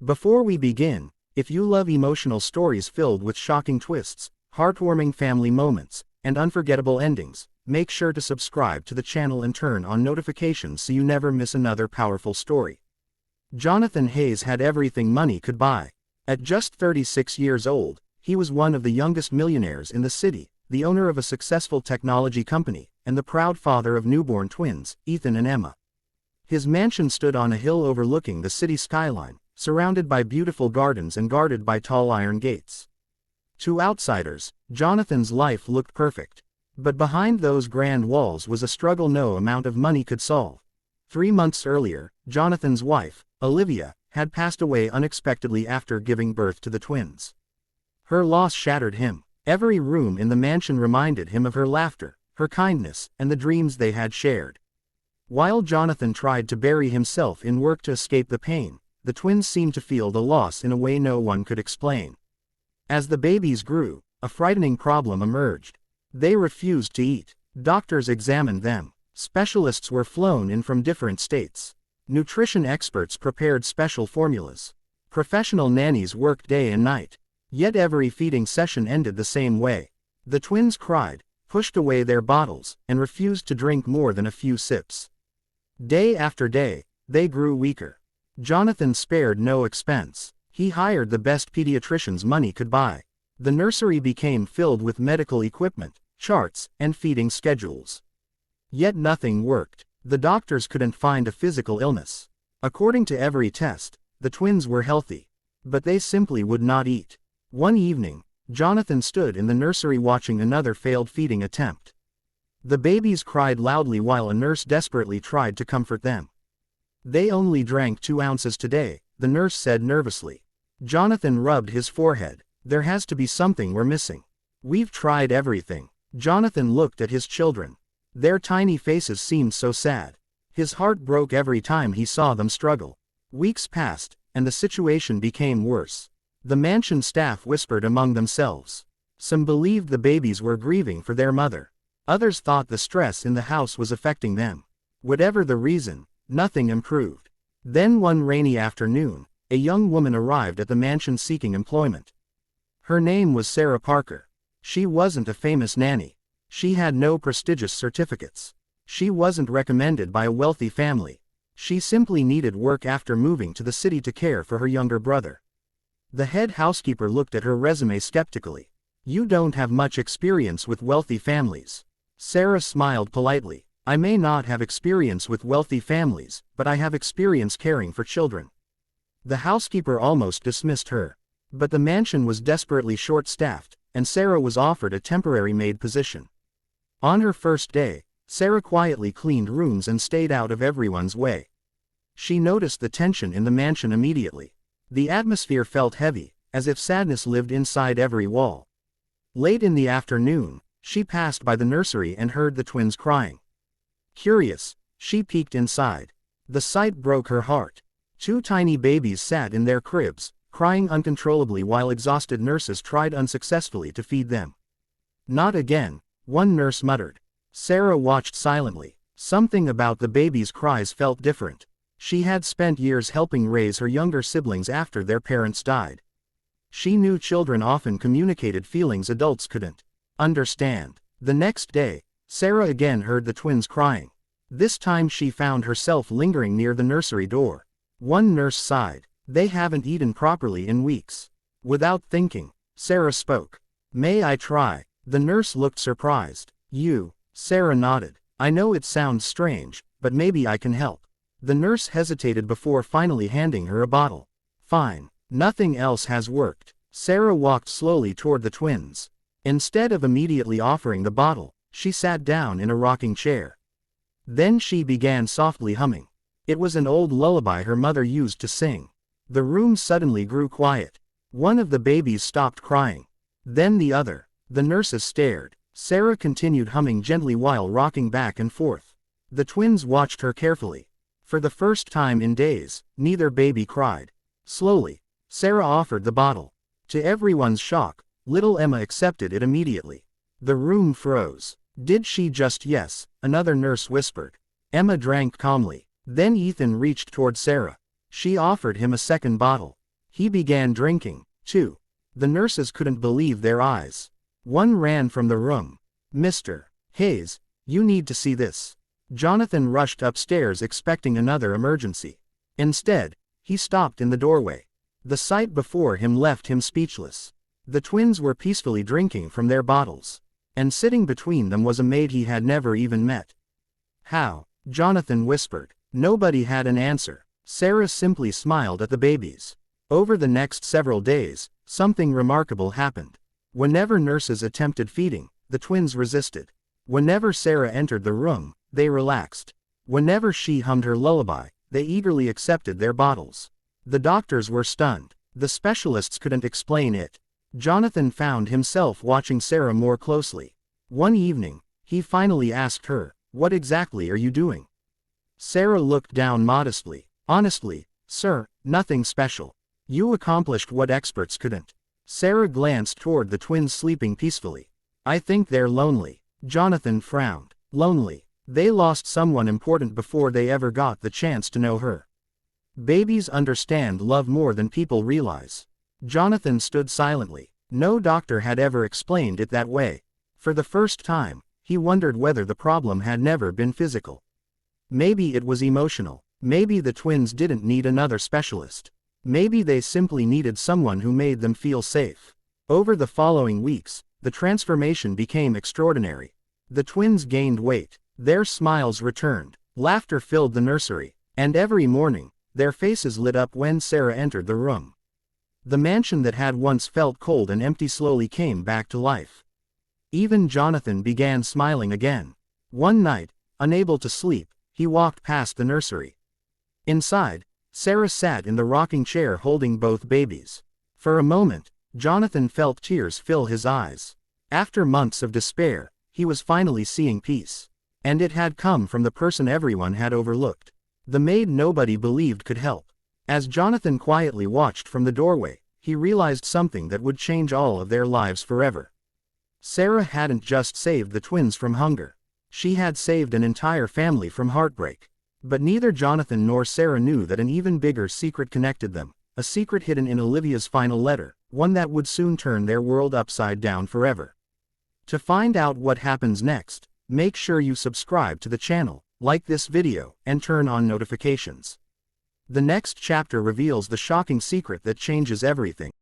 Before we begin, if you love emotional stories filled with shocking twists, heartwarming family moments, and unforgettable endings, make sure to subscribe to the channel and turn on notifications so you never miss another powerful story. Jonathan Hayes had everything money could buy. At just 36 years old, he was one of the youngest millionaires in the city, the owner of a successful technology company, and the proud father of newborn twins, Ethan and Emma. His mansion stood on a hill overlooking the city skyline, surrounded by beautiful gardens and guarded by tall iron gates. To outsiders, Jonathan's life looked perfect. But behind those grand walls was a struggle no amount of money could solve. 3 months earlier, Jonathan's wife, Olivia, had passed away unexpectedly after giving birth to the twins. Her loss shattered him. Every room in the mansion reminded him of her laughter, her kindness, and the dreams they had shared. While Jonathan tried to bury himself in work to escape the pain, the twins seemed to feel the loss in a way no one could explain. As the babies grew, a frightening problem emerged. They refused to eat. Doctors examined them. Specialists were flown in from different states. Nutrition experts prepared special formulas. Professional nannies worked day and night. Yet every feeding session ended the same way. The twins cried, pushed away their bottles, and refused to drink more than a few sips. Day after day, they grew weaker. Jonathan spared no expense. He hired the best pediatricians money could buy. The nursery became filled with medical equipment, charts, and feeding schedules. Yet nothing worked. The doctors couldn't find a physical illness. According to every test, the twins were healthy. But they simply would not eat. One evening, Jonathan stood in the nursery watching another failed feeding attempt. The babies cried loudly while a nurse desperately tried to comfort them. "They only drank 2 ounces today," the nurse said nervously. Jonathan rubbed his forehead. "There has to be something we're missing. We've tried everything." Jonathan looked at his children. Their tiny faces seemed so sad. His heart broke every time he saw them struggle. Weeks passed, and the situation became worse. The mansion staff whispered among themselves. Some believed the babies were grieving for their mother. Others thought the stress in the house was affecting them. Whatever the reason, nothing improved. Then one rainy afternoon, a young woman arrived at the mansion seeking employment. Her name was Sarah Parker. She wasn't a famous nanny. She had no prestigious certificates. She wasn't recommended by a wealthy family. She simply needed work after moving to the city to care for her younger brother. The head housekeeper looked at her resume skeptically. "You don't have much experience with wealthy families." Sarah smiled politely. "I may not have experience with wealthy families, but I have experience caring for children." The housekeeper almost dismissed her. But the mansion was desperately short-staffed, and Sarah was offered a temporary maid position. On her first day, Sarah quietly cleaned rooms and stayed out of everyone's way. She noticed the tension in the mansion immediately. The atmosphere felt heavy, as if sadness lived inside every wall. Late in the afternoon, she passed by the nursery and heard the twins crying. Curious, she peeked inside. The sight broke her heart. 2 tiny babies sat in their cribs, crying uncontrollably while exhausted nurses tried unsuccessfully to feed them. "Not again," one nurse muttered. Sarah watched silently. Something about the babies' cries felt different. She had spent years helping raise her younger siblings after their parents died. She knew children often communicated feelings adults couldn't understand. The next day, Sarah again heard the twins crying. This time she found herself lingering near the nursery door. One nurse sighed. "They haven't eaten properly in weeks." Without thinking, Sarah spoke. "May I try?" The nurse looked surprised. "You?" Sarah nodded. "I know it sounds strange, but maybe I can help." The nurse hesitated before finally handing her a bottle. "Fine. Nothing else has worked." Sarah walked slowly toward the twins. Instead of immediately offering the bottle, she sat down in a rocking chair. Then she began softly humming. It was an old lullaby her mother used to sing. The room suddenly grew quiet. One of the babies stopped crying. Then the other. The nurses stared. Sarah continued humming gently while rocking back and forth. The twins watched her carefully. For the first time in days, neither baby cried. Slowly, Sarah offered the bottle. To everyone's shock, little Emma accepted it immediately. The room froze. "Did she just yes?" another nurse whispered. Emma drank calmly. Then Ethan reached toward Sarah. She offered him a second bottle. He began drinking, too. The nurses couldn't believe their eyes. One ran from the room. "Mr. Hayes, you need to see this." Jonathan rushed upstairs expecting another emergency. Instead, he stopped in the doorway. The sight before him left him speechless. The twins were peacefully drinking from their bottles. And sitting between them was a maid he had never even met. "How?" Jonathan whispered. Nobody had an answer. Sarah simply smiled at the babies. Over the next several days, something remarkable happened. Whenever nurses attempted feeding, the twins resisted. Whenever Sarah entered the room, they relaxed. Whenever she hummed her lullaby, they eagerly accepted their bottles. The doctors were stunned. The specialists couldn't explain it. Jonathan found himself watching Sarah more closely. One evening, he finally asked her, "What exactly are you doing?" Sarah looked down modestly. "Honestly, sir, nothing special. You accomplished what experts couldn't." Sarah glanced toward the twins sleeping peacefully. "I think they're lonely." Jonathan frowned. Lonely. They lost someone important before they ever got the chance to know her. Babies understand love more than people realize. Jonathan stood silently. No doctor had ever explained it that way. For the first time, he wondered whether the problem had never been physical. Maybe it was emotional. Maybe the twins didn't need another specialist. Maybe they simply needed someone who made them feel safe. Over the following weeks, the transformation became extraordinary. The twins gained weight. Their smiles returned. Laughter filled the nursery. And every morning, their faces lit up when Sarah entered the room. The mansion that had once felt cold and empty slowly came back to life. Even Jonathan began smiling again. One night, unable to sleep, he walked past the nursery. Inside, Sarah sat in the rocking chair holding both babies. For a moment, Jonathan felt tears fill his eyes. After months of despair, he was finally seeing peace. And it had come from the person everyone had overlooked. The maid nobody believed could help. As Jonathan quietly watched from the doorway, he realized something that would change all of their lives forever. Sarah hadn't just saved the twins from hunger. She had saved an entire family from heartbreak. But neither Jonathan nor Sarah knew that an even bigger secret connected them, a secret hidden in Olivia's final letter, one that would soon turn their world upside down forever. To find out what happens next, make sure you subscribe to the channel, like this video, and turn on notifications. The next chapter reveals the shocking secret that changes everything.